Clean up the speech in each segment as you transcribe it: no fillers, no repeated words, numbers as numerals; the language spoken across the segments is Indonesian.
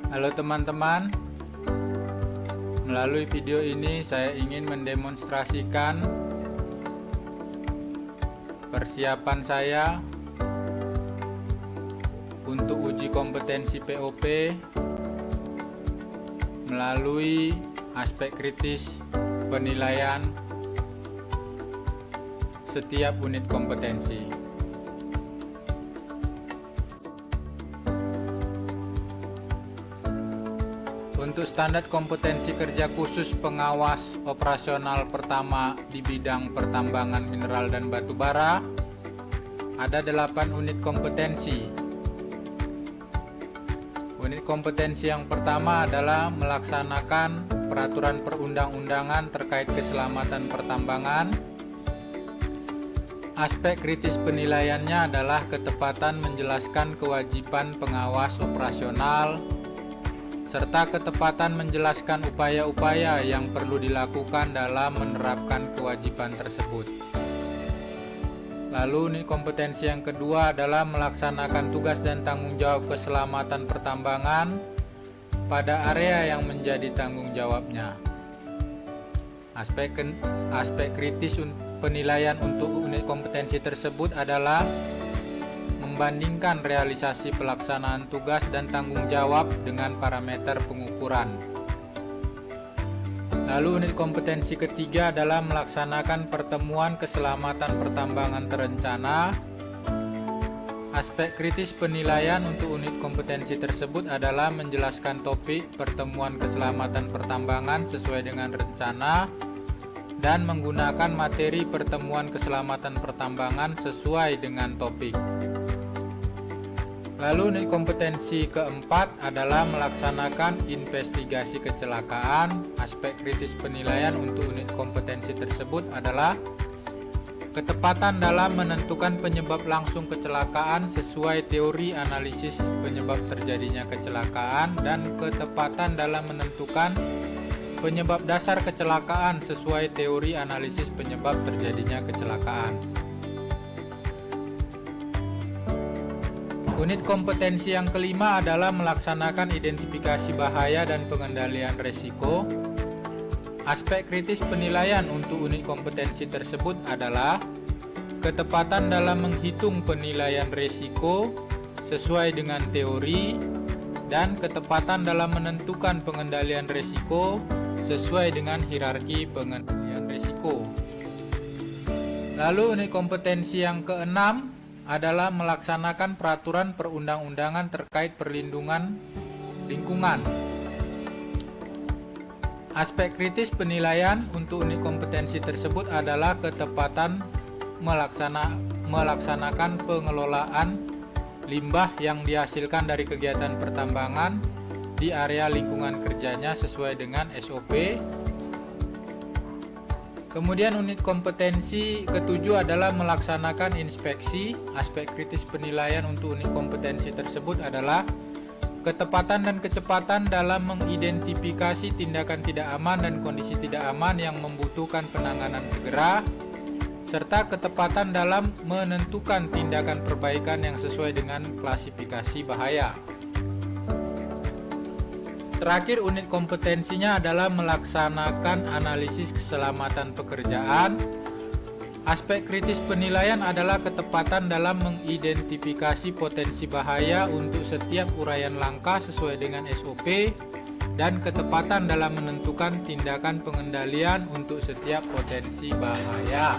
Halo teman-teman, melalui video ini saya ingin mendemonstrasikan persiapan saya untuk uji kompetensi POP melalui aspek kritis penilaian setiap unit kompetensi. Untuk standar kompetensi kerja khusus pengawas operasional pertama di bidang pertambangan mineral dan batu bara, ada 8 unit kompetensi. Unit kompetensi yang pertama adalah melaksanakan peraturan perundang-undangan terkait keselamatan pertambangan. Aspek kritis penilaiannya adalah ketepatan menjelaskan kewajiban pengawas operasional, serta ketepatan menjelaskan upaya-upaya yang perlu dilakukan dalam menerapkan kewajiban tersebut. Lalu unit kompetensi yang kedua adalah melaksanakan tugas dan tanggung jawab keselamatan pertambangan pada area yang menjadi tanggung jawabnya. Aspek kritis penilaian untuk unit kompetensi tersebut adalah membandingkan realisasi pelaksanaan tugas dan tanggung jawab dengan parameter pengukuran. Lalu unit kompetensi ketiga adalah melaksanakan pertemuan keselamatan pertambangan terencana. Aspek kritis penilaian untuk unit kompetensi tersebut adalah menjelaskan topik pertemuan keselamatan pertambangan sesuai dengan rencana dan menggunakan materi pertemuan keselamatan pertambangan sesuai dengan topik. Lalu unit kompetensi keempat adalah melaksanakan investigasi kecelakaan. Aspek kritis penilaian untuk unit kompetensi tersebut adalah ketepatan dalam menentukan penyebab langsung kecelakaan sesuai teori analisis penyebab terjadinya kecelakaan dan ketepatan dalam menentukan penyebab dasar kecelakaan sesuai teori analisis penyebab terjadinya kecelakaan. Unit kompetensi yang kelima adalah melaksanakan identifikasi bahaya dan pengendalian risiko. Aspek kritis penilaian untuk unit kompetensi tersebut adalah ketepatan dalam menghitung penilaian risiko sesuai dengan teori dan ketepatan dalam menentukan pengendalian risiko sesuai dengan hierarki pengendalian risiko. Lalu unit kompetensi yang keenam adalah melaksanakan peraturan perundang-undangan terkait perlindungan lingkungan. Aspek kritis penilaian untuk unit kompetensi tersebut adalah ketepatan melaksanakan pengelolaan limbah yang dihasilkan dari kegiatan pertambangan di area lingkungan kerjanya sesuai dengan SOP. Kemudian unit kompetensi ketujuh adalah melaksanakan inspeksi. Aspek kritis penilaian untuk unit kompetensi tersebut adalah ketepatan dan kecepatan dalam mengidentifikasi tindakan tidak aman dan kondisi tidak aman yang membutuhkan penanganan segera, serta ketepatan dalam menentukan tindakan perbaikan yang sesuai dengan klasifikasi bahaya. Terakhir, unit kompetensinya adalah melaksanakan analisis keselamatan pekerjaan. Aspek kritis penilaian adalah ketepatan dalam mengidentifikasi potensi bahaya untuk setiap uraian langkah sesuai dengan SOP dan ketepatan dalam menentukan tindakan pengendalian untuk setiap potensi bahaya.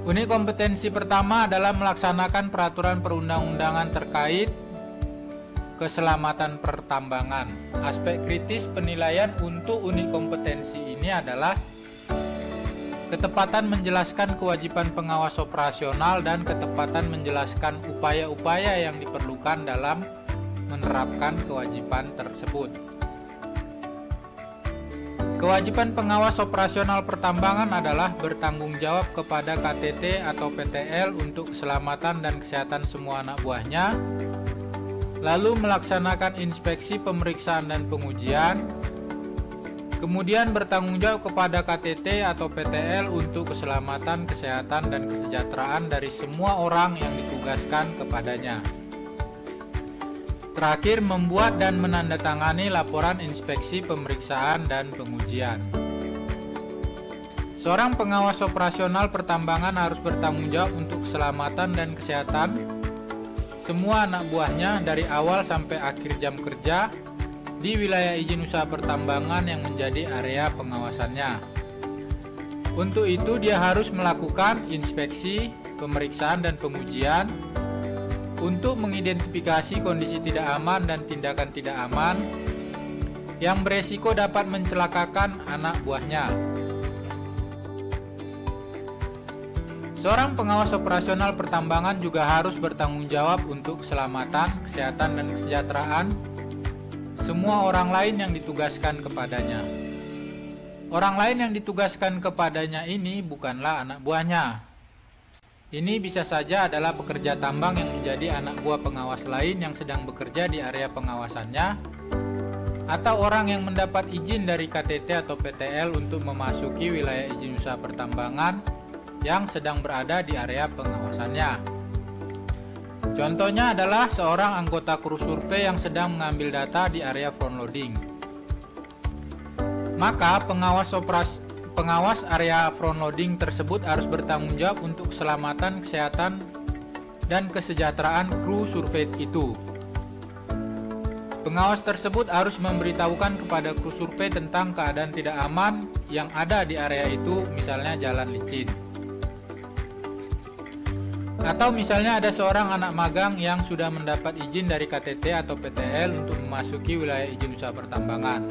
Unit kompetensi pertama adalah melaksanakan peraturan perundang-undangan terkait keselamatan pertambangan. Aspek kritis penilaian untuk unit kompetensi ini adalah ketepatan menjelaskan kewajiban pengawas operasional dan ketepatan menjelaskan upaya-upaya yang diperlukan dalam menerapkan kewajiban tersebut. Kewajiban pengawas operasional pertambangan adalah bertanggung jawab kepada KTT atau PTL untuk keselamatan dan kesehatan semua anak buahnya, lalu melaksanakan inspeksi, pemeriksaan, dan pengujian, Kemudian bertanggung jawab kepada KTT atau PTL untuk keselamatan, kesehatan, dan kesejahteraan dari semua orang yang ditugaskan kepadanya. Terakhir, membuat dan menandatangani laporan inspeksi, pemeriksaan, dan pengujian. Seorang pengawas operasional pertambangan harus bertanggung jawab untuk keselamatan dan kesehatan semua anak buahnya dari awal sampai akhir jam kerja di wilayah izin usaha pertambangan yang menjadi area pengawasannya. Untuk itu dia harus melakukan inspeksi, pemeriksaan, dan pengujian untuk mengidentifikasi kondisi tidak aman dan tindakan tidak aman yang beresiko dapat mencelakakan anak buahnya. Seorang pengawas operasional pertambangan juga harus bertanggung jawab untuk keselamatan, kesehatan, dan kesejahteraan semua orang lain yang ditugaskan kepadanya. Orang lain yang ditugaskan kepadanya ini bukanlah anak buahnya. Ini bisa saja adalah pekerja tambang yang menjadi anak buah pengawas lain yang sedang bekerja di area pengawasannya, atau orang yang mendapat izin dari KTT atau PTL untuk memasuki wilayah izin usaha pertambangan yang sedang berada di area pengawasannya. Contohnya adalah seorang anggota kru survei yang sedang mengambil data di area front loading. Maka pengawas area front loading tersebut harus bertanggung jawab untuk keselamatan, kesehatan, dan kesejahteraan kru survei itu. Pengawas tersebut harus memberitahukan kepada kru survei tentang keadaan tidak aman yang ada di area itu, misalnya jalan licin. Atau misalnya ada seorang anak magang yang sudah mendapat izin dari KTT atau PTL untuk memasuki wilayah izin usaha pertambangan.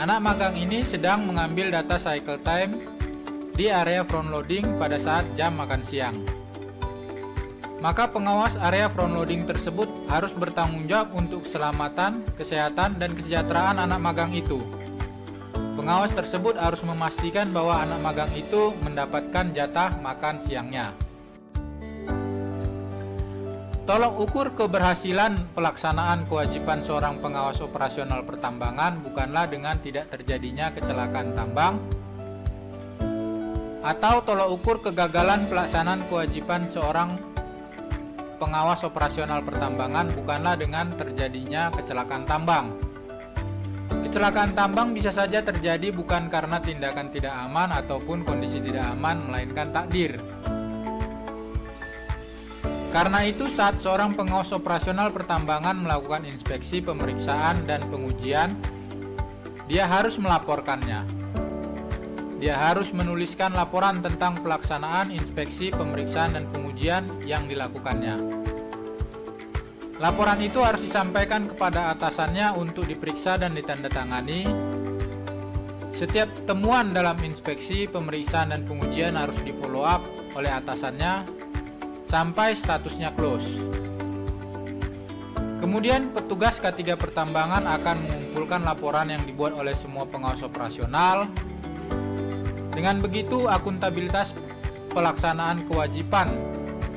Anak magang ini sedang mengambil data cycle time di area front loading pada saat jam makan siang. Maka pengawas area front loading tersebut harus bertanggung jawab untuk keselamatan, kesehatan, dan kesejahteraan anak magang itu. Pengawas tersebut harus memastikan bahwa anak magang itu mendapatkan jatah makan siangnya. Tolok ukur keberhasilan pelaksanaan kewajiban seorang pengawas operasional pertambangan bukanlah dengan tidak terjadinya kecelakaan tambang, atau tolok ukur kegagalan pelaksanaan kewajiban seorang pengawas operasional pertambangan bukanlah dengan terjadinya kecelakaan tambang. Kecelakaan tambang bisa saja terjadi bukan karena tindakan tidak aman ataupun kondisi tidak aman, melainkan takdir. Karena itu, saat seorang pengawas operasional pertambangan melakukan inspeksi, pemeriksaan, dan pengujian, dia harus melaporkannya. Dia harus menuliskan laporan tentang pelaksanaan inspeksi, pemeriksaan, dan pengujian yang dilakukannya. Laporan itu harus disampaikan kepada atasannya untuk diperiksa dan ditandatangani. Setiap temuan dalam inspeksi, pemeriksaan, dan pengujian harus di-follow up oleh atasannya sampai statusnya close. Kemudian petugas K3 pertambangan akan mengumpulkan laporan yang dibuat oleh semua pengawas operasional. Dengan begitu, akuntabilitas pelaksanaan kewajiban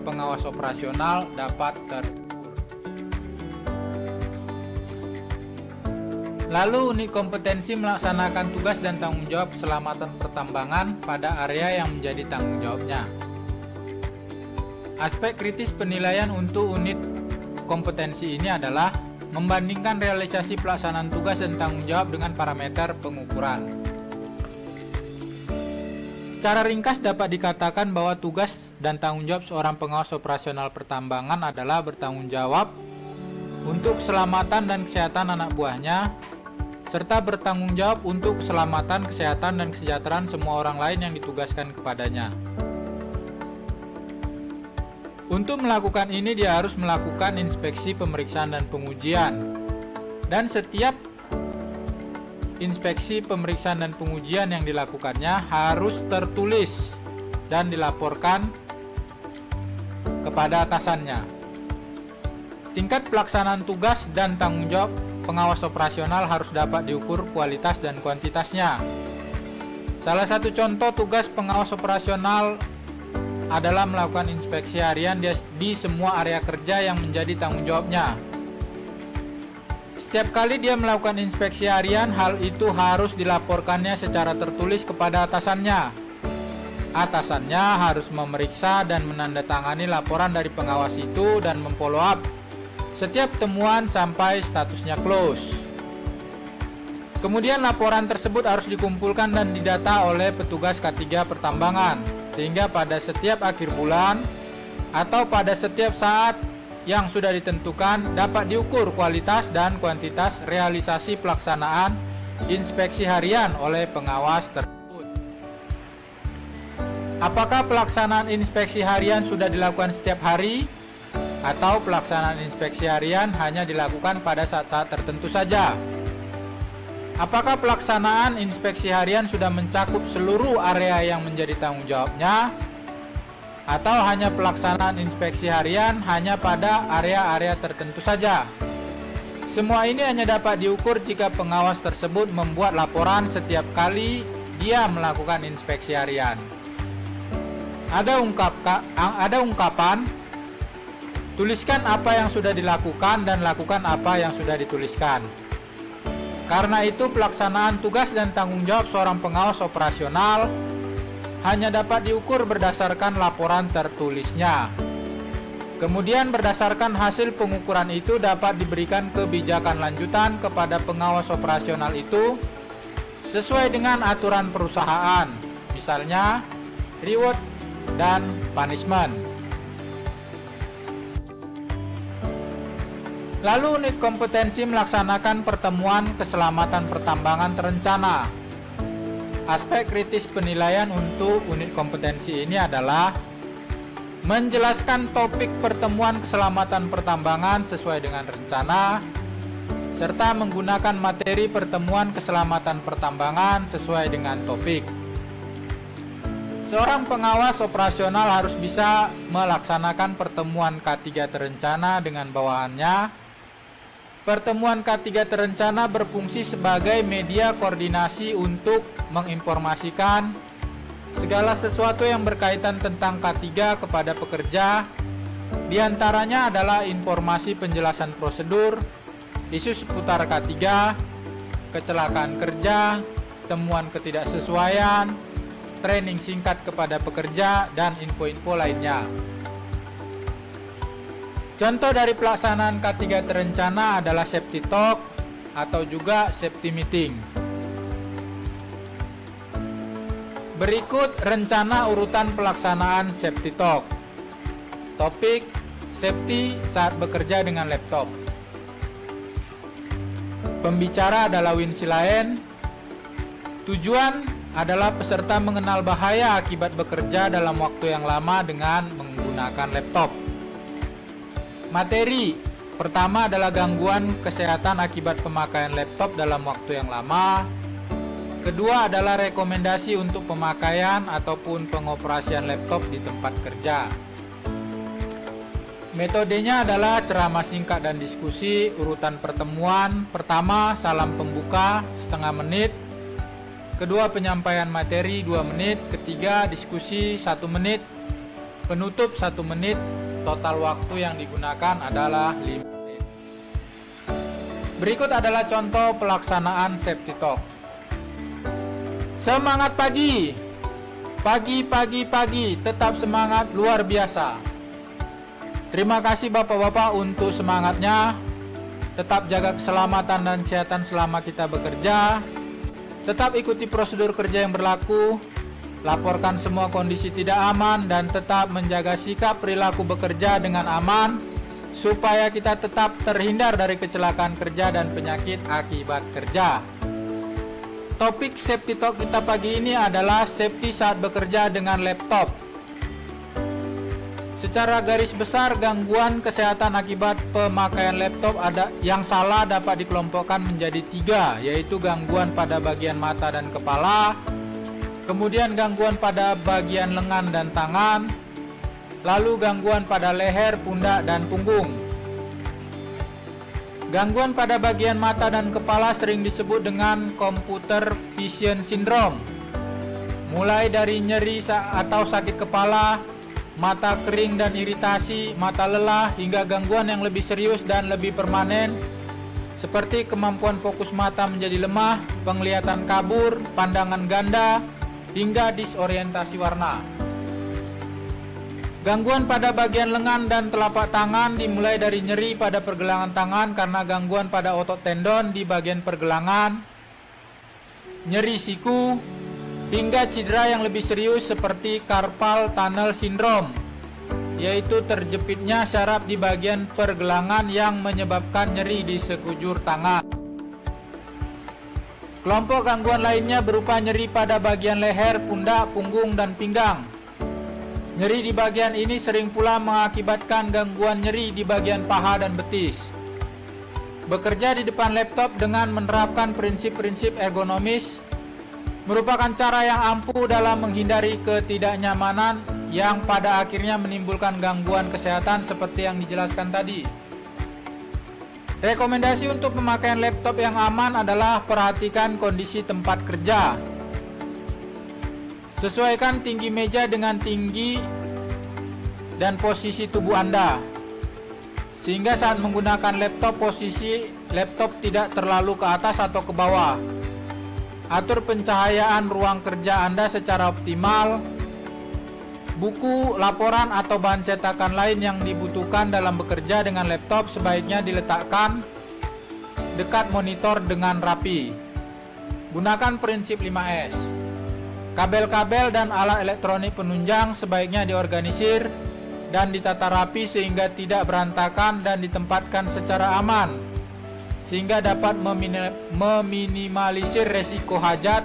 pengawas operasional dapat terukur. Lalu, unit kompetensi melaksanakan tugas dan tanggung jawab keselamatan pertambangan pada area yang menjadi tanggung jawabnya. Aspek kritis penilaian untuk unit kompetensi ini adalah membandingkan realisasi pelaksanaan tugas dan tanggung jawab dengan parameter pengukuran. Secara ringkas dapat dikatakan bahwa tugas dan tanggung jawab seorang pengawas operasional pertambangan adalah bertanggung jawab untuk keselamatan dan kesehatan anak buahnya, serta bertanggung jawab untuk keselamatan, kesehatan, dan kesejahteraan semua orang lain yang ditugaskan kepadanya. Untuk melakukan ini, dia harus melakukan inspeksi, pemeriksaan, dan pengujian. Dan setiap inspeksi, pemeriksaan, dan pengujian yang dilakukannya harus tertulis dan dilaporkan kepada atasannya. Tingkat pelaksanaan tugas dan tanggung jawab pengawas operasional harus dapat diukur kualitas dan kuantitasnya. Salah satu contoh tugas pengawas operasional adalah melakukan inspeksi harian di semua area kerja yang menjadi tanggung jawabnya. Setiap kali dia melakukan inspeksi harian, hal itu harus dilaporkannya secara tertulis kepada atasannya. Atasannya harus memeriksa dan menandatangani laporan dari pengawas itu dan memfollow up setiap temuan sampai statusnya close. Kemudian laporan tersebut harus dikumpulkan dan didata oleh petugas K3 pertambangan, sehingga pada setiap akhir bulan atau pada setiap saat yang sudah ditentukan dapat diukur kualitas dan kuantitas realisasi pelaksanaan inspeksi harian oleh pengawas tersebut. Apakah pelaksanaan inspeksi harian sudah dilakukan setiap hari atau pelaksanaan inspeksi harian hanya dilakukan pada saat-saat tertentu saja? Apakah pelaksanaan inspeksi harian sudah mencakup seluruh area yang menjadi tanggung jawabnya? Atau hanya pelaksanaan inspeksi harian hanya pada area-area tertentu saja? Semua ini hanya dapat diukur jika pengawas tersebut membuat laporan setiap kali dia melakukan inspeksi harian. Ada ungkapan, tuliskan apa yang sudah dilakukan dan lakukan apa yang sudah dituliskan. Karena itu pelaksanaan tugas dan tanggung jawab seorang pengawas operasional hanya dapat diukur berdasarkan laporan tertulisnya. Kemudian berdasarkan hasil pengukuran itu dapat diberikan kebijakan lanjutan kepada pengawas operasional itu sesuai dengan aturan perusahaan, misalnya reward dan punishment. Lalu unit kompetensi melaksanakan pertemuan keselamatan pertambangan terencana. Aspek kritis penilaian untuk unit kompetensi ini adalah menjelaskan topik pertemuan keselamatan pertambangan sesuai dengan rencana, serta menggunakan materi pertemuan keselamatan pertambangan sesuai dengan topik. Seorang pengawas operasional harus bisa melaksanakan pertemuan K3 terencana dengan bawahannya. Pertemuan K3 terencana berfungsi sebagai media koordinasi untuk menginformasikan segala sesuatu yang berkaitan tentang K3 kepada pekerja. Di antaranya adalah informasi penjelasan prosedur, isu seputar K3, kecelakaan kerja, temuan ketidaksesuaian, training singkat kepada pekerja, dan info-info lainnya. Contoh dari pelaksanaan K3 terencana adalah safety talk atau juga safety meeting. Berikut rencana urutan pelaksanaan safety talk. Topik: safety saat bekerja dengan laptop. Pembicara adalah Winsi Laen. Tujuan adalah peserta mengenal bahaya akibat bekerja dalam waktu yang lama dengan menggunakan laptop. Materi pertama adalah gangguan kesehatan akibat pemakaian laptop dalam waktu yang lama. Kedua adalah rekomendasi untuk pemakaian ataupun pengoperasian laptop di tempat kerja. Metodenya adalah ceramah singkat dan diskusi. Urutan pertemuan: pertama, salam pembuka setengah menit. Kedua, penyampaian materi 2 menit. Ketiga, diskusi 1 menit. Penutup 1 menit. Total waktu yang digunakan adalah 5 menit. Berikut adalah contoh pelaksanaan safety talk. Semangat pagi. Pagi, tetap semangat luar biasa. Terima kasih Bapak-bapak untuk semangatnya. Tetap jaga keselamatan dan kesehatan selama kita bekerja. Tetap ikuti prosedur kerja yang berlaku. Laporkan semua kondisi tidak aman dan tetap menjaga sikap perilaku bekerja dengan aman supaya kita tetap terhindar dari kecelakaan kerja dan penyakit akibat kerja. Topik safety talk kita pagi ini adalah safety saat bekerja dengan laptop. Secara garis besar, gangguan kesehatan akibat pemakaian laptop yang salah dapat dikelompokkan menjadi 3, yaitu gangguan pada bagian mata dan kepala, kemudian gangguan pada bagian lengan dan tangan, lalu gangguan pada leher, pundak, dan punggung. Gangguan pada bagian mata dan kepala sering disebut dengan computer vision syndrome. Mulai dari nyeri atau sakit kepala, mata kering dan iritasi, mata lelah, hingga gangguan yang lebih serius dan lebih permanen seperti kemampuan fokus mata menjadi lemah, penglihatan kabur, pandangan ganda, hingga disorientasi warna. Gangguan pada bagian lengan dan telapak tangan dimulai dari nyeri pada pergelangan tangan karena gangguan pada otot tendon di bagian pergelangan, nyeri siku, hingga cedera yang lebih serius seperti carpal tunnel syndrome, yaitu terjepitnya syaraf di bagian pergelangan yang menyebabkan nyeri di sekujur tangan. Kelompok gangguan lainnya berupa nyeri pada bagian leher, pundak, punggung, dan pinggang. Nyeri di bagian ini sering pula mengakibatkan gangguan nyeri di bagian paha dan betis. Bekerja di depan laptop dengan menerapkan prinsip-prinsip ergonomis merupakan cara yang ampuh dalam menghindari ketidaknyamanan yang pada akhirnya menimbulkan gangguan kesehatan seperti yang dijelaskan tadi. Rekomendasi untuk pemakaian laptop yang aman adalah perhatikan kondisi tempat kerja. Sesuaikan tinggi meja dengan tinggi dan posisi tubuh Anda, sehingga saat menggunakan laptop, posisi laptop tidak terlalu ke atas atau ke bawah. Atur pencahayaan ruang kerja Anda secara optimal. Buku, laporan, atau bahan cetakan lain yang dibutuhkan dalam bekerja dengan laptop sebaiknya diletakkan dekat monitor dengan rapi. Gunakan prinsip 5S. Kabel-kabel dan alat elektronik penunjang sebaiknya diorganisir dan ditata rapi sehingga tidak berantakan dan ditempatkan secara aman, sehingga dapat meminimalisir resiko hajat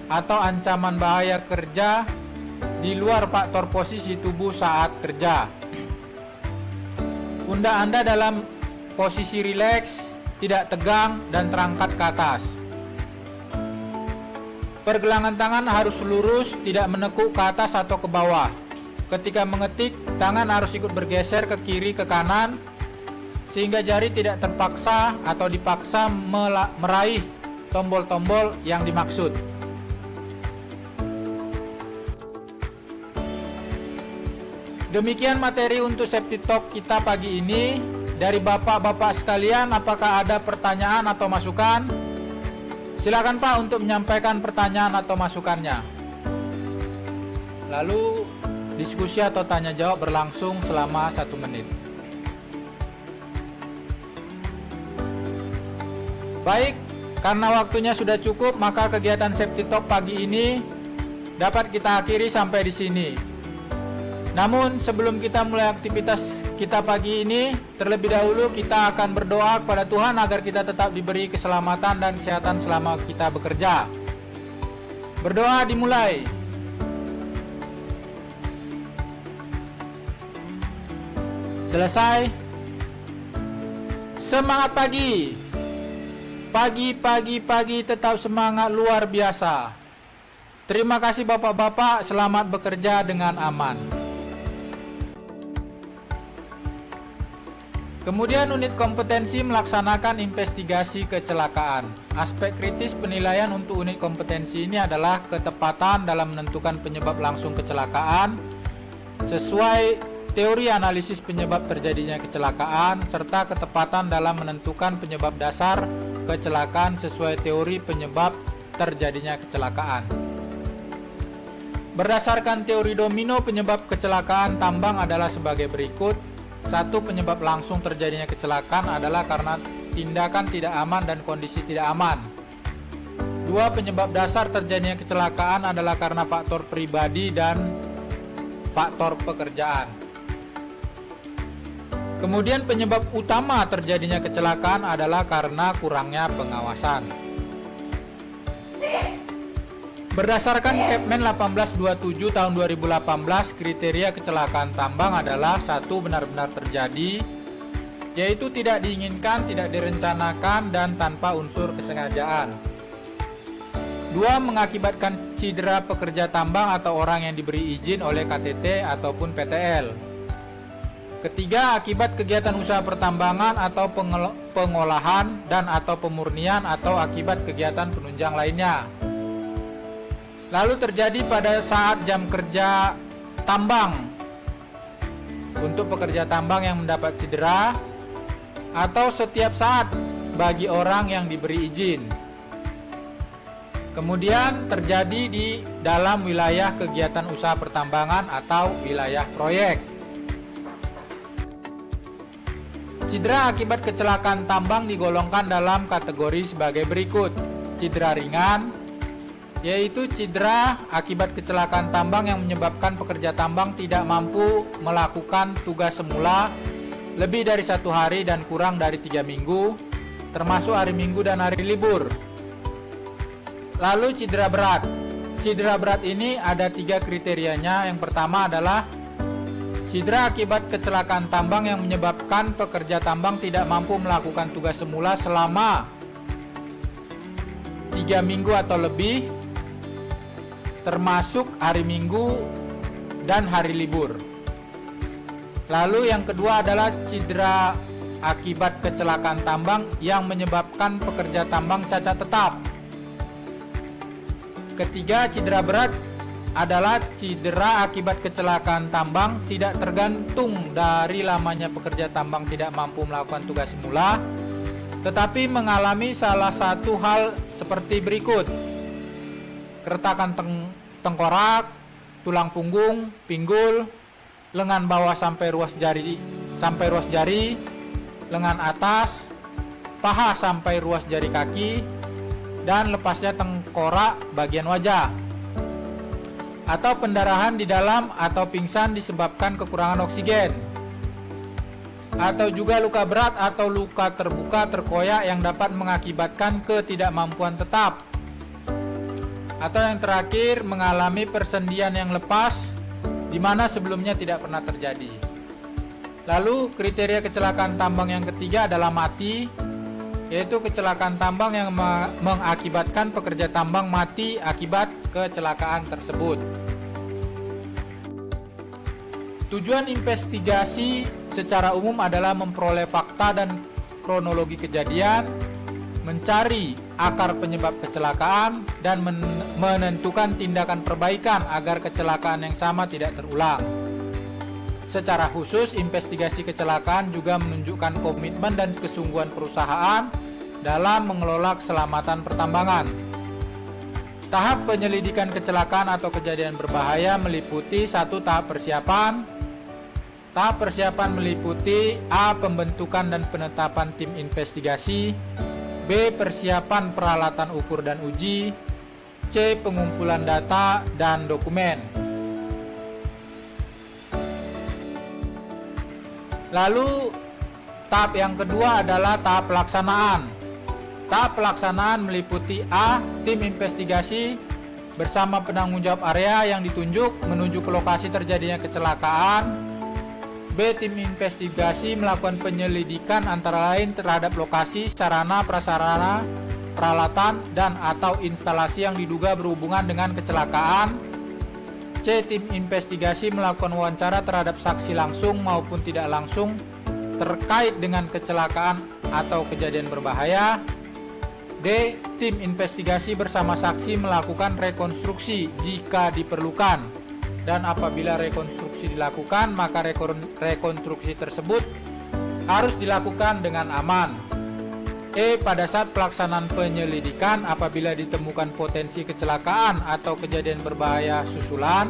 atau ancaman bahaya kerja di luar faktor posisi tubuh saat kerja. Pundak Anda dalam posisi rileks, tidak tegang, dan terangkat ke atas. Pergelangan tangan harus lurus, tidak menekuk ke atas atau ke bawah. Ketika mengetik, tangan harus ikut bergeser ke kiri ke kanan, sehingga jari tidak terpaksa atau dipaksa meraih tombol-tombol yang dimaksud. Demikian materi untuk safety talk kita pagi ini. Dari bapak-bapak sekalian, apakah ada pertanyaan atau masukan? Silakan Pak untuk menyampaikan pertanyaan atau masukannya. Lalu diskusi atau tanya jawab berlangsung selama 1 menit. Baik, karena waktunya sudah cukup, maka kegiatan safety talk pagi ini dapat kita akhiri sampai di sini. Namun sebelum kita mulai aktivitas kita pagi ini, terlebih dahulu kita akan berdoa kepada Tuhan agar kita tetap diberi keselamatan dan kesehatan selama kita bekerja. Berdoa dimulai. Selesai. Semangat pagi. Pagi tetap semangat luar biasa. Terima kasih Bapak-bapak, selamat bekerja dengan aman. Kemudian unit kompetensi melaksanakan investigasi kecelakaan. Aspek kritis penilaian untuk unit kompetensi ini adalah ketepatan dalam menentukan penyebab langsung kecelakaan sesuai teori analisis penyebab terjadinya kecelakaan, serta ketepatan dalam menentukan penyebab dasar kecelakaan sesuai teori penyebab terjadinya kecelakaan. Berdasarkan teori domino, penyebab kecelakaan tambang adalah sebagai berikut. 1. Penyebab langsung terjadinya kecelakaan adalah karena tindakan tidak aman dan kondisi tidak aman. 2. Penyebab dasar terjadinya kecelakaan adalah karena faktor pribadi dan faktor pekerjaan. Kemudian penyebab utama terjadinya kecelakaan adalah karena kurangnya pengawasan. Berdasarkan Kepmen 1827 tahun 2018, kriteria kecelakaan tambang adalah 1. Benar-benar terjadi, yaitu tidak diinginkan, tidak direncanakan, dan tanpa unsur kesengajaan. 2. Mengakibatkan cedera pekerja tambang atau orang yang diberi izin oleh KTT ataupun PTL. Ketiga, akibat kegiatan usaha pertambangan atau pengolahan dan atau pemurnian atau akibat kegiatan penunjang lainnya. Lalu terjadi pada saat jam kerja tambang untuk pekerja tambang yang mendapat cedera, atau setiap saat bagi orang yang diberi izin. Kemudian terjadi di dalam wilayah kegiatan usaha pertambangan atau wilayah proyek. Cedera akibat kecelakaan tambang digolongkan dalam kategori sebagai berikut. Cedera ringan, yaitu cedera akibat kecelakaan tambang yang menyebabkan pekerja tambang tidak mampu melakukan tugas semula lebih dari 1 hari dan kurang dari 3 minggu, termasuk hari Minggu dan hari libur. Lalu cedera berat. Cedera berat ini ada 3 kriterianya. Yang pertama adalah cedera akibat kecelakaan tambang yang menyebabkan pekerja tambang tidak mampu melakukan tugas semula selama 3 minggu atau lebih, termasuk hari Minggu dan hari libur. Lalu yang kedua adalah cedera akibat kecelakaan tambang yang menyebabkan pekerja tambang cacat tetap. Ketiga, cedera berat adalah cedera akibat kecelakaan tambang tidak tergantung dari lamanya pekerja tambang tidak mampu melakukan tugas semula, tetapi mengalami salah satu hal seperti berikut: keretakan tengkorak, tulang punggung, pinggul, lengan bawah sampai ruas jari, lengan atas, paha sampai ruas jari kaki, dan lepasnya tengkorak bagian wajah, atau pendarahan di dalam atau pingsan disebabkan kekurangan oksigen, atau juga luka berat atau luka terbuka terkoyak yang dapat mengakibatkan ketidakmampuan tetap, atau yang terakhir mengalami persendian yang lepas di mana sebelumnya tidak pernah terjadi. Lalu kriteria kecelakaan tambang yang ketiga adalah mati, yaitu kecelakaan tambang yang mengakibatkan pekerja tambang mati akibat kecelakaan tersebut. Tujuan investigasi secara umum adalah memperoleh fakta dan kronologi kejadian, mencari akar penyebab kecelakaan, dan menentukan tindakan perbaikan agar kecelakaan yang sama tidak terulang. Secara khusus, investigasi kecelakaan juga menunjukkan komitmen dan kesungguhan perusahaan dalam mengelola keselamatan pertambangan. Tahap penyelidikan kecelakaan atau kejadian berbahaya meliputi 1. Tahap persiapan. Tahap persiapan meliputi A. Pembentukan dan penetapan tim investigasi, B. Persiapan peralatan ukur dan uji, C. Pengumpulan data dan dokumen. Lalu tahap yang kedua adalah tahap pelaksanaan. Tahap pelaksanaan meliputi A. Tim investigasi bersama penanggung jawab area yang ditunjuk menuju ke lokasi terjadinya kecelakaan. B. Tim investigasi melakukan penyelidikan antara lain terhadap lokasi, sarana, prasarana, peralatan, dan atau instalasi yang diduga berhubungan dengan kecelakaan. C. Tim investigasi melakukan wawancara terhadap saksi langsung maupun tidak langsung terkait dengan kecelakaan atau kejadian berbahaya. D. Tim investigasi bersama saksi melakukan rekonstruksi jika diperlukan, dan apabila rekonstruksi dilakukan maka rekonstruksi tersebut harus dilakukan dengan aman. E. Pada saat pelaksanaan penyelidikan, apabila ditemukan potensi kecelakaan atau kejadian berbahaya susulan,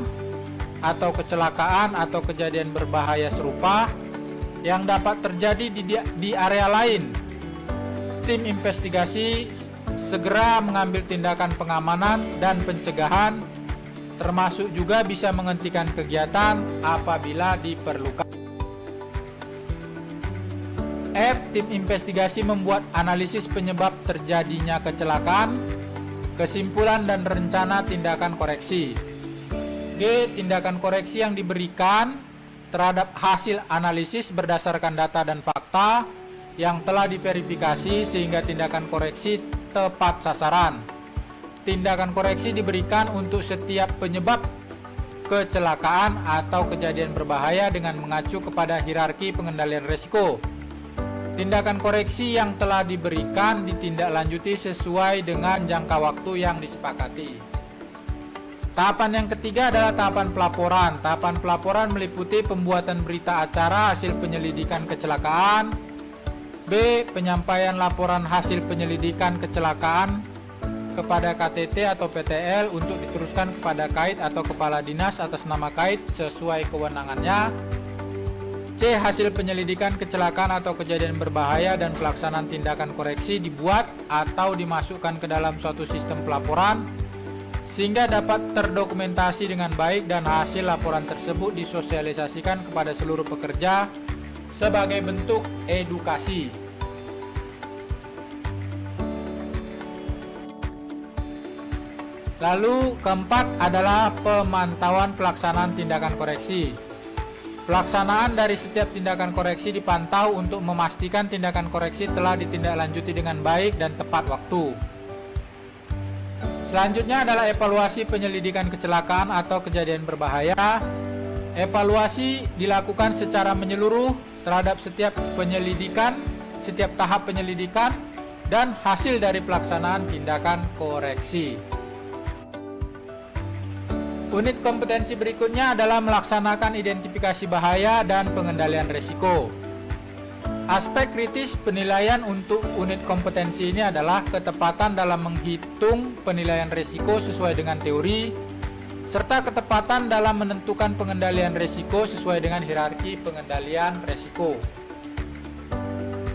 atau kecelakaan atau kejadian berbahaya serupa yang dapat terjadi di area lain, tim investigasi segera mengambil tindakan pengamanan dan pencegahan, termasuk juga bisa menghentikan kegiatan apabila diperlukan. F. Tim investigasi membuat analisis penyebab terjadinya kecelakaan, kesimpulan dan rencana tindakan koreksi. G. Tindakan koreksi yang diberikan terhadap hasil analisis berdasarkan data dan fakta yang telah diverifikasi sehingga tindakan koreksi tepat sasaran. Tindakan koreksi diberikan untuk setiap penyebab kecelakaan atau kejadian berbahaya dengan mengacu kepada hierarki pengendalian risiko. Tindakan koreksi yang telah diberikan ditindaklanjuti sesuai dengan jangka waktu yang disepakati. Tahapan yang ketiga adalah tahapan pelaporan. Tahapan pelaporan meliputi pembuatan berita acara hasil penyelidikan kecelakaan, B. Penyampaian laporan hasil penyelidikan kecelakaan kepada KTT atau PTL untuk diteruskan kepada kait atau kepala dinas atas nama kait sesuai kewenangannya. C. Hasil penyelidikan kecelakaan atau kejadian berbahaya dan pelaksanaan tindakan koreksi dibuat atau dimasukkan ke dalam suatu sistem pelaporan sehingga dapat terdokumentasi dengan baik dan hasil laporan tersebut disosialisasikan kepada seluruh pekerja sebagai bentuk edukasi. Lalu keempat adalah pemantauan pelaksanaan tindakan koreksi. Pelaksanaan dari setiap tindakan koreksi dipantau untuk memastikan tindakan koreksi telah ditindaklanjuti dengan baik dan tepat waktu. Selanjutnya adalah evaluasi penyelidikan kecelakaan atau kejadian berbahaya. Evaluasi dilakukan secara menyeluruh terhadap setiap penyelidikan, setiap tahap penyelidikan, dan hasil dari pelaksanaan tindakan koreksi. Unit kompetensi berikutnya adalah melaksanakan identifikasi bahaya dan pengendalian risiko. Aspek kritis penilaian untuk unit kompetensi ini adalah ketepatan dalam menghitung penilaian risiko sesuai dengan teori, serta ketepatan dalam menentukan pengendalian risiko sesuai dengan hierarki pengendalian risiko.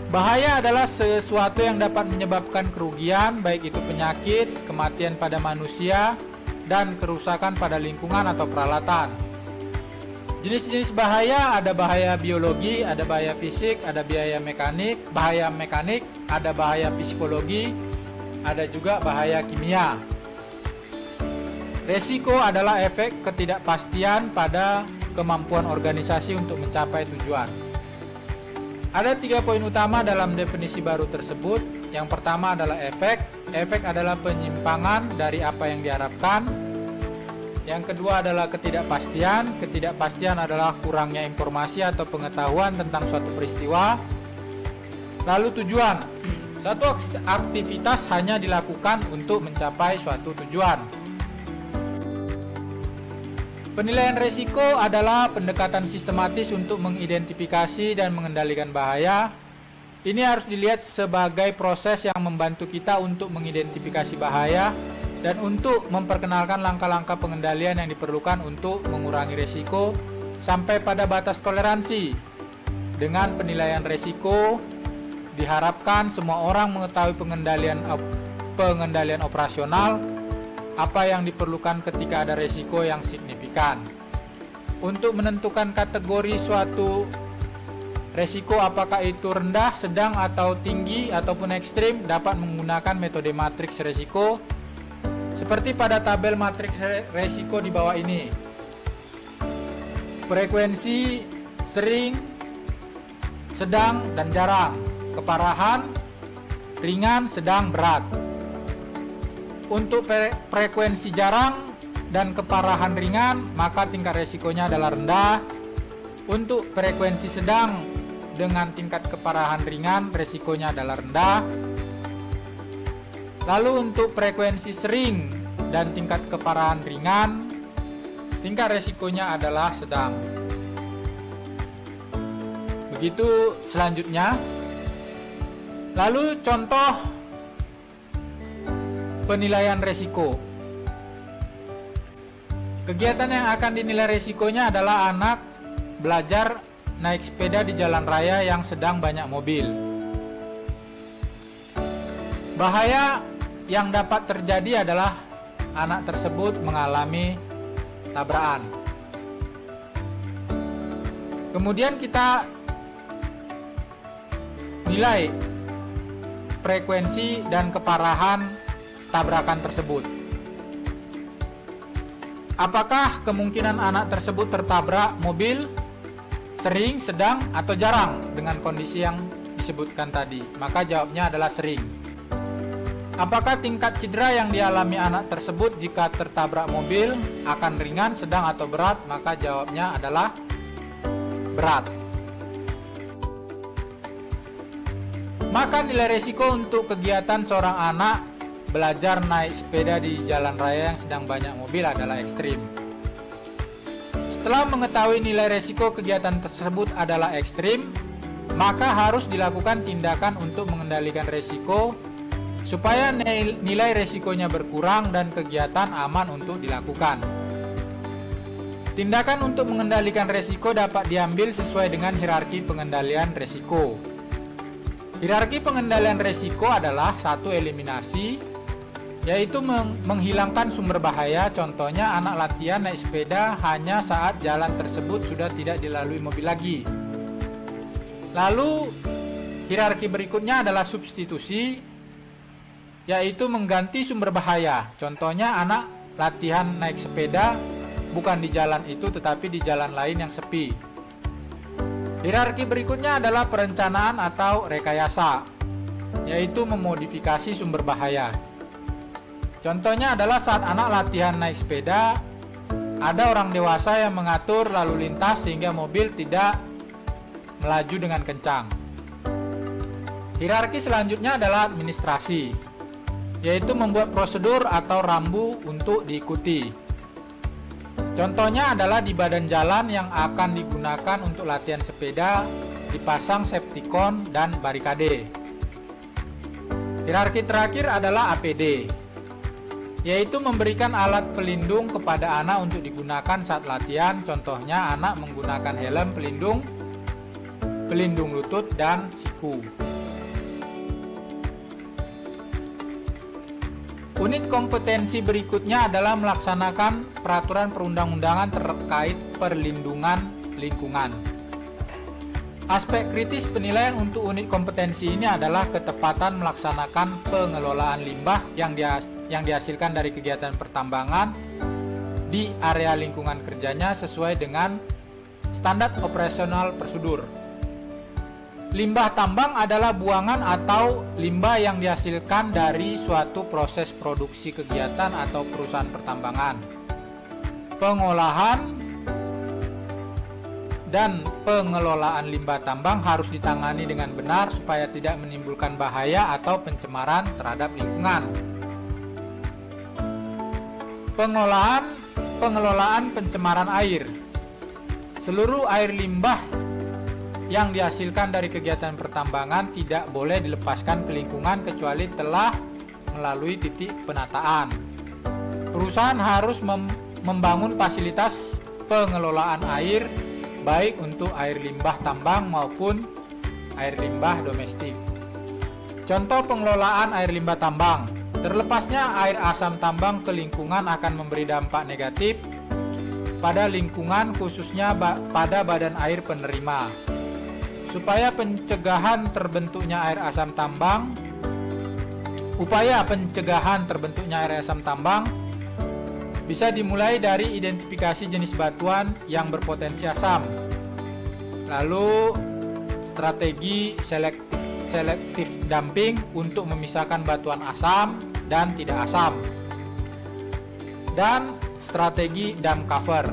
Bahaya adalah sesuatu yang dapat menyebabkan kerugian, baik itu penyakit, kematian pada manusia, dan kerusakan pada lingkungan atau peralatan. Jenis-jenis bahaya ada bahaya biologi, ada bahaya fisik, ada bahaya mekanik, ada bahaya psikologi, ada juga bahaya kimia. Resiko adalah efek ketidakpastian pada kemampuan organisasi untuk mencapai tujuan. Ada 3 poin utama dalam definisi baru tersebut. Yang pertama adalah efek. Efek adalah penyimpangan dari apa yang diharapkan. Yang kedua adalah ketidakpastian. Ketidakpastian adalah kurangnya informasi atau pengetahuan tentang suatu peristiwa. Lalu tujuan. Suatu aktivitas hanya dilakukan untuk mencapai suatu tujuan. Penilaian risiko adalah pendekatan sistematis untuk mengidentifikasi dan mengendalikan bahaya. Ini harus dilihat sebagai proses yang membantu kita untuk mengidentifikasi bahaya dan untuk memperkenalkan langkah-langkah pengendalian yang diperlukan untuk mengurangi risiko sampai pada batas toleransi. Dengan penilaian risiko, diharapkan semua orang mengetahui pengendalian operasional, apa yang diperlukan ketika ada risiko yang signifikan. Untuk menentukan kategori suatu resiko apakah itu rendah, sedang, atau tinggi, ataupun ekstrim dapat menggunakan metode matriks resiko seperti pada tabel matriks resiko di bawah ini. Frekuensi, sering, sedang, dan jarang. Keparahan, ringan, sedang, berat. Untuk frekuensi jarang dan keparahan ringan, maka tingkat resikonya adalah rendah. Untuk frekuensi sedang dengan tingkat keparahan ringan, resikonya adalah rendah. Lalu untuk frekuensi sering dan tingkat keparahan ringan, tingkat resikonya adalah sedang. Begitu selanjutnya. Lalu contoh penilaian resiko. Kegiatan yang akan dinilai resikonya adalah anak belajar naik sepeda di jalan raya yang sedang banyak mobil. Bahaya yang dapat terjadi adalah anak tersebut mengalami tabrakan. Kemudian kita nilai frekuensi dan keparahan tabrakan tersebut. Apakah kemungkinan anak tersebut tertabrak mobil sering, sedang, atau jarang dengan kondisi yang disebutkan tadi? Maka jawabnya adalah sering. Apakah tingkat cedera yang dialami anak tersebut jika tertabrak mobil akan ringan, sedang, atau berat? Maka jawabnya adalah berat. Maka nilai risiko untuk kegiatan seorang anak belajar naik sepeda di jalan raya yang sedang banyak mobil adalah ekstrim. Setelah mengetahui nilai risiko kegiatan tersebut adalah ekstrim, maka harus dilakukan tindakan untuk mengendalikan resiko supaya nilai resikonya berkurang dan kegiatan aman untuk dilakukan. Tindakan untuk mengendalikan resiko dapat diambil sesuai dengan hierarki pengendalian resiko. Hierarki pengendalian resiko adalah satu eliminasi, yaitu menghilangkan sumber bahaya. Contohnya anak latihan naik sepeda hanya saat jalan tersebut sudah tidak dilalui mobil lagi. Lalu hierarki berikutnya adalah substitusi, yaitu mengganti sumber bahaya. Contohnya anak latihan naik sepeda bukan di jalan itu tetapi di jalan lain yang sepi. Hierarki berikutnya adalah perencanaan atau rekayasa, yaitu memodifikasi sumber bahaya. Contohnya adalah saat anak latihan naik sepeda, ada orang dewasa yang mengatur lalu lintas sehingga mobil tidak melaju dengan kencang. Hierarki selanjutnya adalah administrasi, yaitu membuat prosedur atau rambu untuk diikuti. Contohnya adalah di badan jalan yang akan digunakan untuk latihan sepeda dipasang safety cone dan barikade. Hierarki terakhir adalah APD, yaitu memberikan alat pelindung kepada anak untuk digunakan saat latihan. Contohnya anak menggunakan helm pelindung lutut dan siku. Unit kompetensi berikutnya adalah melaksanakan peraturan perundang-undangan terkait perlindungan lingkungan. Aspek kritis penilaian untuk unit kompetensi ini adalah ketepatan melaksanakan pengelolaan limbah yang dihasilkan dari kegiatan pertambangan di area lingkungan kerjanya sesuai dengan standar operasional prosedur. Limbah tambang adalah buangan atau limbah yang dihasilkan dari suatu proses produksi kegiatan atau perusahaan pertambangan. Pengolahan dan pengelolaan limbah tambang harus ditangani dengan benar supaya tidak menimbulkan bahaya atau pencemaran terhadap lingkungan. Pengelolaan pencemaran air. Seluruh air limbah yang dihasilkan dari kegiatan pertambangan tidak boleh dilepaskan ke lingkungan kecuali telah melalui titik penataan. Perusahaan harus membangun fasilitas pengelolaan air baik untuk air limbah tambang maupun air limbah domestik. Contoh pengelolaan air limbah tambang. Terlepasnya air asam tambang ke lingkungan akan memberi dampak negatif pada lingkungan, khususnya pada badan air penerima. Upaya pencegahan terbentuknya air asam tambang bisa dimulai dari identifikasi jenis batuan yang berpotensi asam. Lalu strategi selektif dumping untuk memisahkan batuan asam dan tidak asam. Dan strategi dam cover.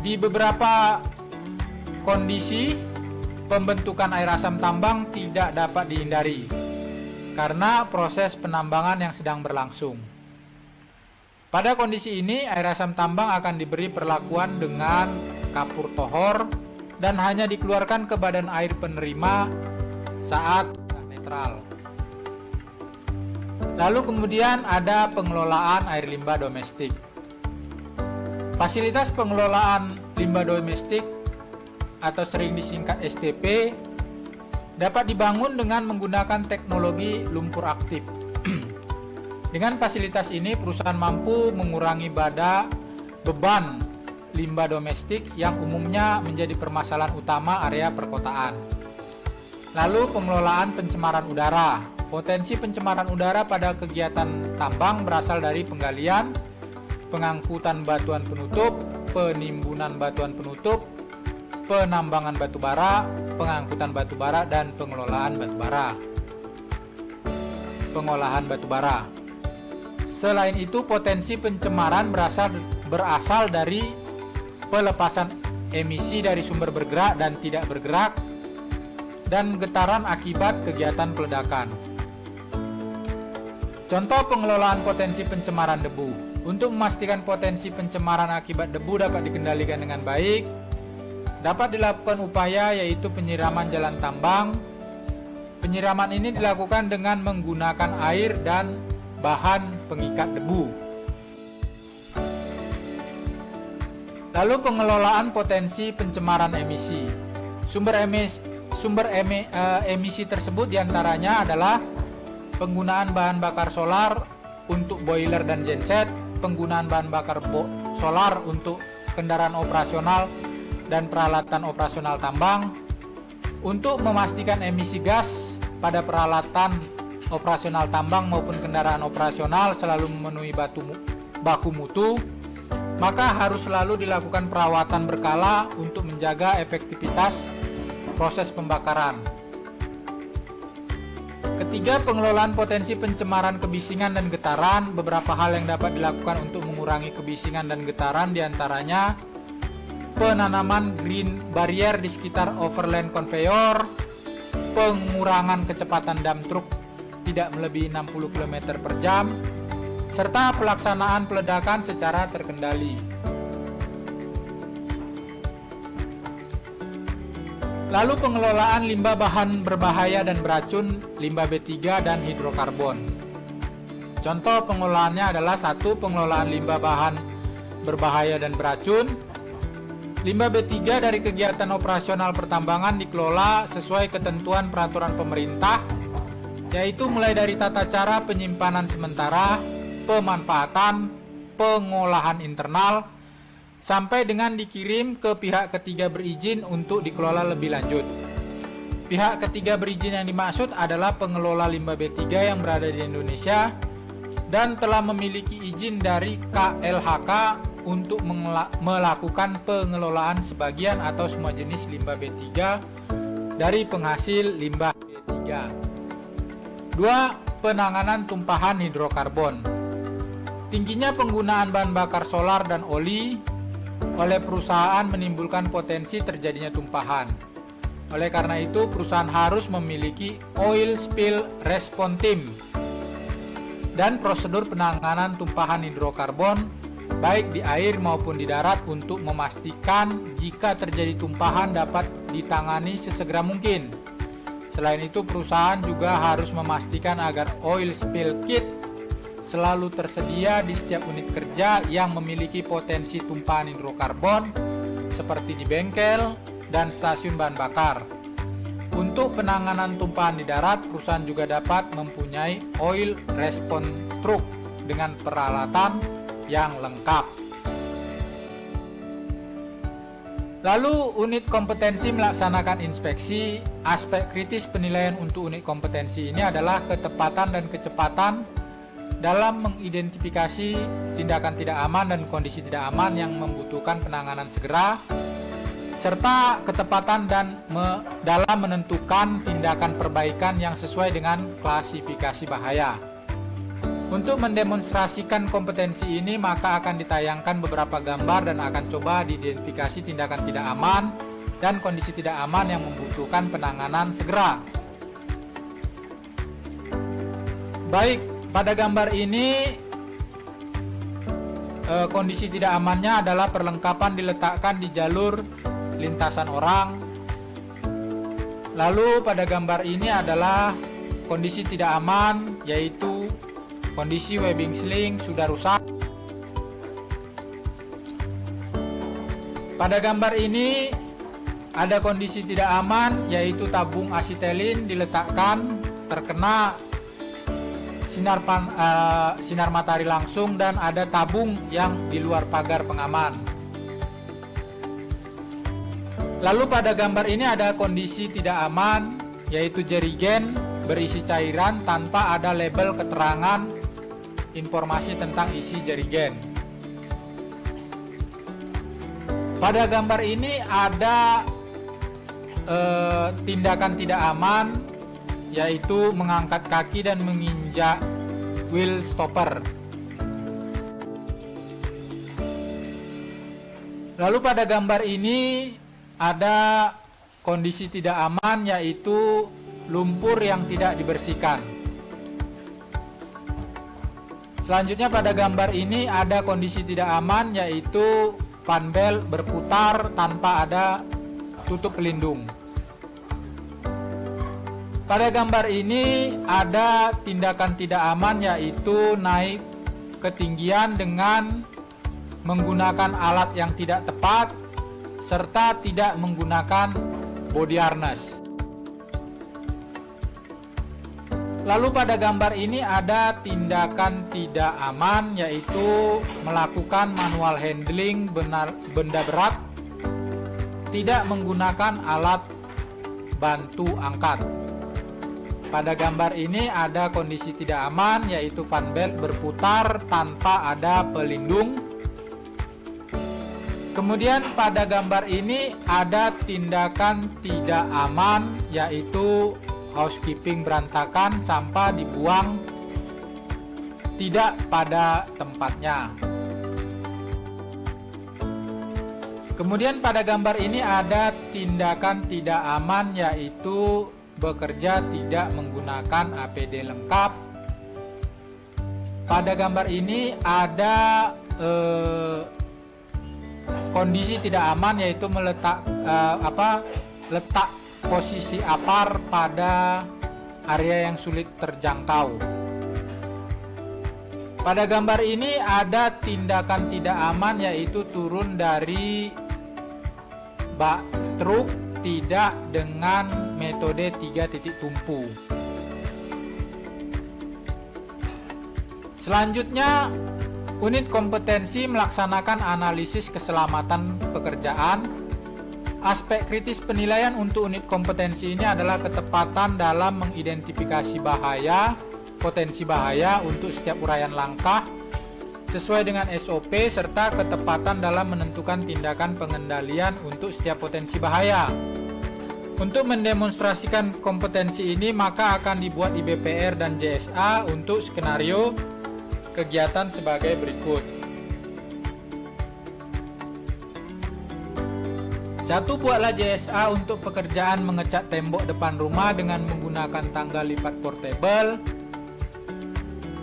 Di beberapa kondisi pembentukan air asam tambang tidak dapat dihindari karena proses penambangan yang sedang berlangsung. Pada kondisi ini, air asam tambang akan diberi perlakuan dengan kapur tohor dan hanya dikeluarkan ke badan air penerima saat netral. Lalu kemudian ada pengelolaan air limbah domestik. Fasilitas pengelolaan limbah domestik atau sering disingkat STP dapat dibangun dengan menggunakan teknologi lumpur aktif. Dengan fasilitas ini perusahaan mampu mengurangi beban limbah domestik yang umumnya menjadi permasalahan utama area perkotaan. Lalu pengelolaan pencemaran udara. Potensi pencemaran udara pada kegiatan tambang berasal dari penggalian, pengangkutan batuan penutup, penimbunan batuan penutup, penambangan batu bara, pengangkutan batu bara, dan pengolahan batu bara. Selain itu, potensi pencemaran berasal dari pelepasan emisi dari sumber bergerak dan tidak bergerak, dan getaran akibat kegiatan peledakan. Contoh pengelolaan potensi pencemaran debu. Untuk memastikan potensi pencemaran akibat debu dapat dikendalikan dengan baik, Dapat dilakukan upaya yaitu penyiraman jalan tambang. Penyiraman ini dilakukan dengan menggunakan air dan bahan pengikat debu. Lalu pengelolaan potensi pencemaran emisi. Sumber emisi tersebut diantaranya adalah penggunaan bahan bakar solar untuk boiler dan genset, penggunaan bahan bakar solar untuk kendaraan operasional dan peralatan operasional tambang, untuk memastikan emisi gas pada peralatan operasional tambang maupun kendaraan operasional selalu memenuhi baku mutu, maka harus selalu dilakukan perawatan berkala untuk menjaga efektivitas proses pembakaran. Ketiga, pengelolaan potensi pencemaran kebisingan dan getaran. Beberapa hal yang dapat dilakukan untuk mengurangi kebisingan dan getaran diantaranya penanaman green barrier di sekitar overland conveyor, pengurangan kecepatan dump truck tidak melebihi 60 km per jam, serta pelaksanaan peledakan secara terkendali. Lalu pengelolaan limbah bahan berbahaya dan beracun, limbah B3 dan hidrokarbon. Contoh pengelolaannya adalah 1. Pengelolaan limbah bahan berbahaya dan beracun. Limbah B3 dari kegiatan operasional pertambangan dikelola sesuai ketentuan peraturan pemerintah, yaitu mulai dari tata cara penyimpanan sementara, pemanfaatan, pengolahan internal, sampai dengan dikirim ke pihak ketiga berizin untuk dikelola lebih lanjut. Pihak ketiga berizin yang dimaksud adalah pengelola limbah B3 yang berada di Indonesia dan telah memiliki izin dari KLHK untuk melakukan pengelolaan sebagian atau semua jenis limbah B3 dari penghasil limbah B3. 2. Penanganan tumpahan hidrokarbon. Tingginya penggunaan bahan bakar solar dan oli oleh perusahaan menimbulkan potensi terjadinya tumpahan. Oleh karena itu, perusahaan harus memiliki oil spill response team dan prosedur penanganan tumpahan hidrokarbon baik di air maupun di darat untuk memastikan jika terjadi tumpahan dapat ditangani sesegera mungkin. Selain itu, perusahaan juga harus memastikan agar oil spill kit selalu tersedia di setiap unit kerja yang memiliki potensi tumpahan hidrokarbon seperti di bengkel dan stasiun bahan bakar. Untuk penanganan tumpahan di darat, perusahaan juga dapat mempunyai oil response truck dengan peralatan yang lengkap. Lalu unit kompetensi melaksanakan inspeksi. Aspek kritis penilaian untuk unit kompetensi ini adalah ketepatan dan kecepatan dalam mengidentifikasi tindakan tidak aman dan kondisi tidak aman yang membutuhkan penanganan segera, serta ketepatan dalam menentukan tindakan perbaikan yang sesuai dengan klasifikasi bahaya. Untuk mendemonstrasikan kompetensi ini, maka akan ditayangkan beberapa gambar dan akan coba diidentifikasi tindakan tidak aman dan kondisi tidak aman yang membutuhkan penanganan segera. Baik, pada gambar ini kondisi tidak amannya adalah perlengkapan diletakkan di jalur lintasan orang. Lalu pada gambar ini adalah kondisi tidak aman, yaitu kondisi webbing sling sudah rusak. Pada gambar ini ada kondisi tidak aman, yaitu tabung asetilin diletakkan terkena sinar matahari langsung dan ada tabung yang di luar pagar pengaman. Lalu pada gambar ini ada kondisi tidak aman, yaitu jerigen berisi cairan tanpa ada label keterangan informasi tentang isi jerigen. Pada gambar ini ada tindakan tidak aman, yaitu mengangkat kaki dan menginjak wheel stopper. Lalu pada gambar ini ada kondisi tidak aman, yaitu lumpur yang tidak dibersihkan. Selanjutnya pada gambar ini ada kondisi tidak aman, yaitu fan belt berputar tanpa ada tutup pelindung. Pada gambar ini ada tindakan tidak aman, yaitu naik ketinggian dengan menggunakan alat yang tidak tepat serta tidak menggunakan body harness. Lalu pada gambar ini ada tindakan tidak aman, yaitu melakukan manual handling benda berat tidak menggunakan alat bantu angkat. Pada gambar ini ada kondisi tidak aman, yaitu fan belt berputar tanpa ada pelindung. Kemudian pada gambar ini ada tindakan tidak aman, yaitu housekeeping berantakan, sampah dibuang tidak pada tempatnya. Kemudian pada gambar ini ada tindakan tidak aman, yaitu bekerja tidak menggunakan APD lengkap. Pada gambar ini ada kondisi tidak aman, yaitu letak posisi apar pada area yang sulit terjangkau. Pada gambar ini ada tindakan tidak aman, yaitu turun dari bak truk tidak dengan metode 3 titik tumpu. Selanjutnya, unit kompetensi melaksanakan analisis keselamatan pekerjaan. Aspek kritis penilaian untuk unit kompetensi ini adalah ketepatan dalam mengidentifikasi bahaya, potensi bahaya untuk setiap uraian langkah sesuai dengan SOP, serta ketepatan dalam menentukan tindakan pengendalian untuk setiap potensi bahaya. Untuk mendemonstrasikan kompetensi ini, maka akan dibuat IBPR dan JSA untuk skenario kegiatan sebagai berikut. 1. Buatlah JSA untuk pekerjaan mengecat tembok depan rumah dengan menggunakan tangga lipat portable.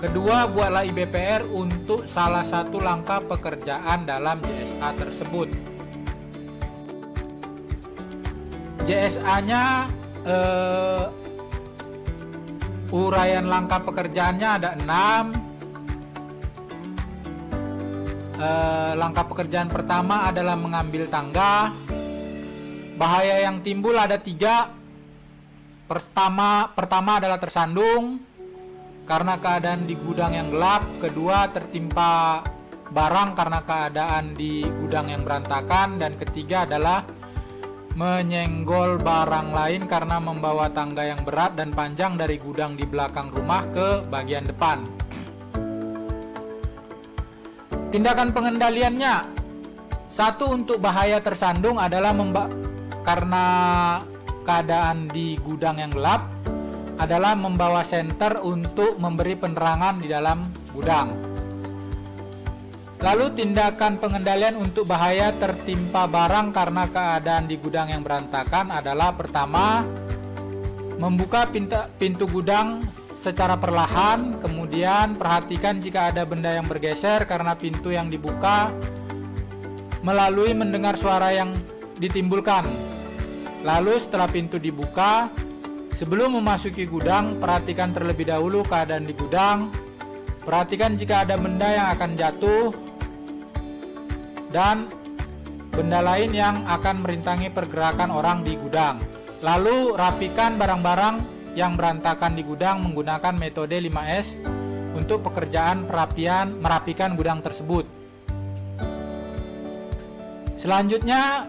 2. Buatlah IBPR untuk salah satu langkah pekerjaan dalam JSA tersebut. JSA-nya uraian langkah pekerjaannya ada 6. Langkah pekerjaan pertama adalah mengambil tangga. Bahaya yang timbul ada 3. Pertama adalah tersandung karena keadaan di gudang yang gelap. Kedua, tertimpa barang karena keadaan di gudang yang berantakan. Dan ketiga adalah menyenggol barang lain karena membawa tangga yang berat dan panjang dari gudang di belakang rumah ke bagian depan. Tindakan pengendaliannya. 1. Untuk bahaya tersandung adalah karena keadaan di gudang yang gelap adalah membawa senter untuk memberi penerangan di dalam gudang. Lalu tindakan pengendalian untuk bahaya tertimpa barang karena keadaan di gudang yang berantakan adalah pertama, membuka pintu gudang secara perlahan. Kemudian perhatikan jika ada benda yang bergeser karena pintu yang dibuka, melalui mendengar suara yang ditimbulkan. Lalu setelah pintu dibuka, sebelum memasuki gudang, perhatikan terlebih dahulu keadaan di gudang. Perhatikan jika ada benda yang akan jatuh dan benda lain yang akan merintangi pergerakan orang di gudang. Lalu rapikan barang-barang yang berantakan di gudang menggunakan metode 5S untuk pekerjaan merapikan gudang tersebut. Selanjutnya,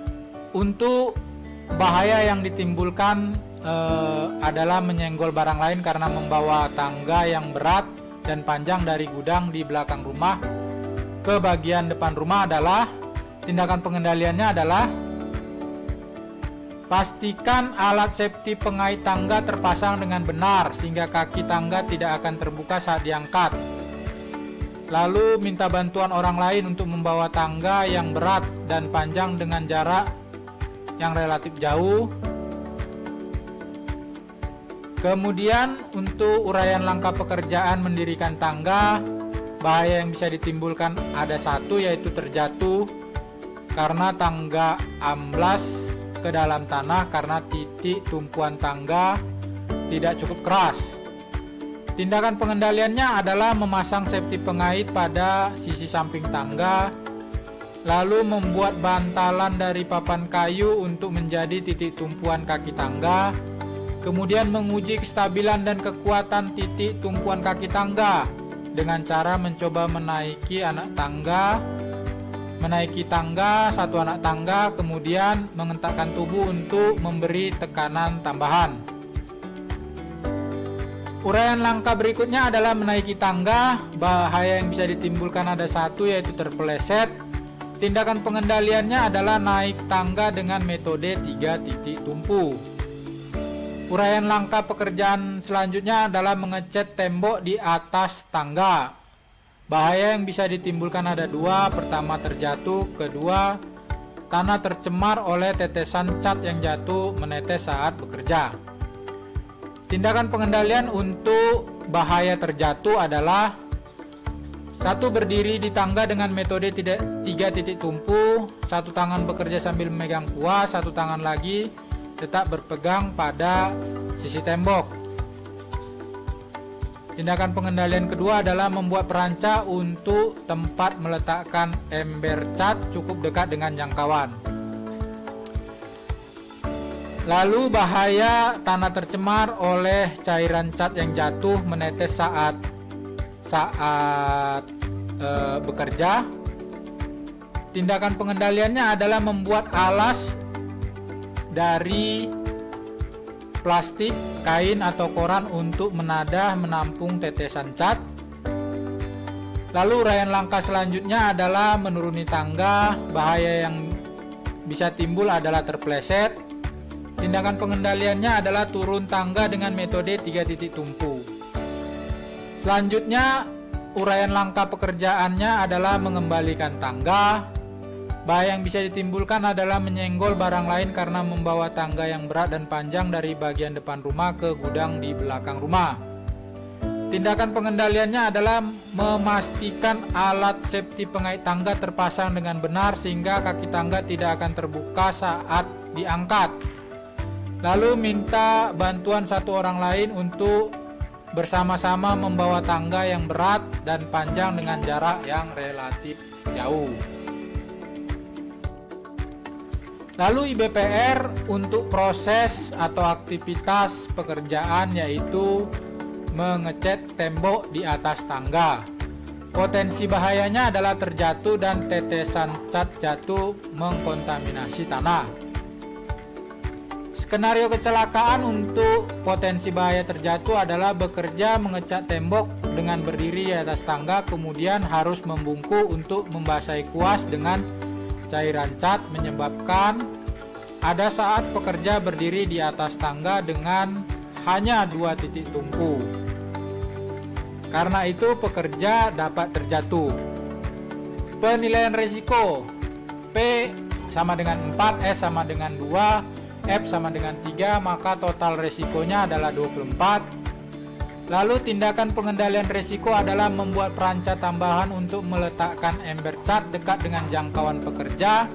untuk bahaya yang ditimbulkan adalah menyenggol barang lain karena membawa tangga yang berat dan panjang dari gudang di belakang rumah ke bagian depan rumah adalah tindakan pengendaliannya adalah pastikan alat safety pengait tangga terpasang dengan benar sehingga kaki tangga tidak akan terbuka saat diangkat. Lalu minta bantuan orang lain untuk membawa tangga yang berat dan panjang dengan jarak yang relatif jauh. Kemudian untuk uraian langkah pekerjaan mendirikan tangga, bahaya yang bisa ditimbulkan ada 1, yaitu terjatuh karena tangga amblas ke dalam tanah karena titik tumpuan tangga tidak cukup keras. Tindakan pengendaliannya adalah memasang safety pengait pada sisi samping tangga, lalu membuat bantalan dari papan kayu untuk menjadi titik tumpuan kaki tangga, kemudian menguji kestabilan dan kekuatan titik tumpuan kaki tangga dengan cara mencoba menaiki tangga satu anak tangga, kemudian mengentakkan tubuh untuk memberi tekanan tambahan. Uraian langkah berikutnya adalah menaiki tangga. Bahaya yang bisa ditimbulkan ada satu, yaitu terpeleset. Tindakan pengendaliannya adalah naik tangga dengan metode 3 titik tumpu. Uraian langkah pekerjaan selanjutnya adalah mengecat tembok di atas tangga. Bahaya yang bisa ditimbulkan ada 2. Pertama, terjatuh. Kedua, tanah tercemar oleh tetesan cat yang jatuh menetes saat bekerja. Tindakan pengendalian untuk bahaya terjatuh adalah 1. Berdiri di tangga dengan metode 3 titik tumpu. 1 tangan bekerja sambil memegang kuas, 1 tangan lagi tetap berpegang pada sisi tembok. Tindakan pengendalian kedua adalah membuat peranca untuk tempat meletakkan ember cat cukup dekat dengan jangkauan. Lalu bahaya tanah tercemar oleh cairan cat yang jatuh menetes saat bekerja. Tindakan pengendaliannya adalah membuat alas dari plastik, kain atau koran untuk menampung tetesan cat. Lalu uraian langkah selanjutnya adalah menuruni tangga. Bahaya yang bisa timbul adalah terpeleset. Tindakan pengendaliannya adalah turun tangga dengan metode 3 titik tumpu. Selanjutnya, uraian langkah pekerjaannya adalah mengembalikan tangga. Bahaya yang bisa ditimbulkan adalah menyenggol barang lain karena membawa tangga yang berat dan panjang dari bagian depan rumah ke gudang di belakang rumah. Tindakan pengendaliannya adalah memastikan alat safety pengait tangga terpasang dengan benar sehingga kaki tangga tidak akan terbuka saat diangkat. Lalu minta bantuan 1 orang lain untuk bersama-sama membawa tangga yang berat dan panjang dengan jarak yang relatif jauh. Lalu IBPR untuk proses atau aktivitas pekerjaan yaitu mengecat tembok di atas tangga. Potensi bahayanya adalah terjatuh dan tetesan cat jatuh mengkontaminasi tanah. Skenario kecelakaan untuk potensi bahaya terjatuh adalah bekerja mengecat tembok dengan berdiri di atas tangga, kemudian harus membungkuk untuk membasahi kuas dengan cairan cat, menyebabkan ada saat pekerja berdiri di atas tangga dengan hanya 2 titik tumpu. Karena itu pekerja dapat terjatuh. Penilaian risiko: P sama dengan 4, S sama dengan 2, F sama dengan 3, maka total resikonya adalah 24. Lalu tindakan pengendalian resiko adalah membuat peranca tambahan untuk meletakkan ember cat dekat dengan jangkauan pekerja.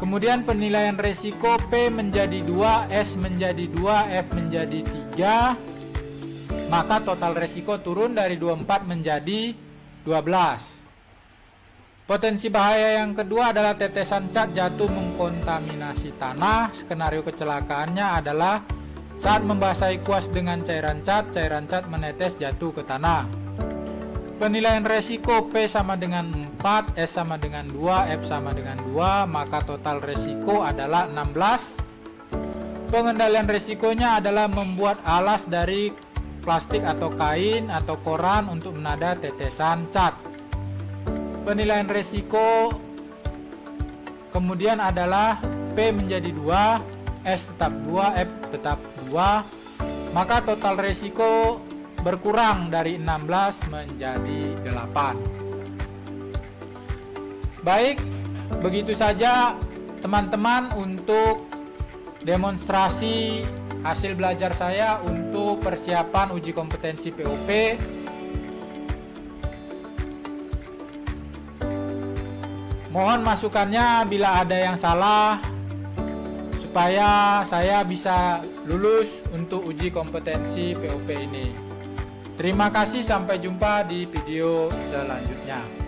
Kemudian penilaian resiko P menjadi 2, S menjadi 2, F menjadi 3, maka total resiko turun dari 24 menjadi 12. Potensi bahaya yang kedua adalah tetesan cat jatuh mengkontaminasi tanah. Skenario kecelakaannya adalah saat membasahi kuas dengan cairan cat menetes jatuh ke tanah. Penilaian resiko P sama dengan 4, S sama dengan 2, F sama dengan 2, maka total resiko adalah 16. Pengendalian resikonya adalah membuat alas dari plastik atau kain atau koran untuk menada tetesan cat. Penilaian resiko kemudian adalah P menjadi 2, S tetap 2, F tetap 2, maka total resiko berkurang dari 16 menjadi 8. Baik, begitu saja teman-teman untuk demonstrasi hasil belajar saya untuk persiapan uji kompetensi POP. Mohon masukannya bila ada yang salah. supaya saya bisa lulus untuk uji kompetensi POP ini. Terima kasih, sampai jumpa di video selanjutnya.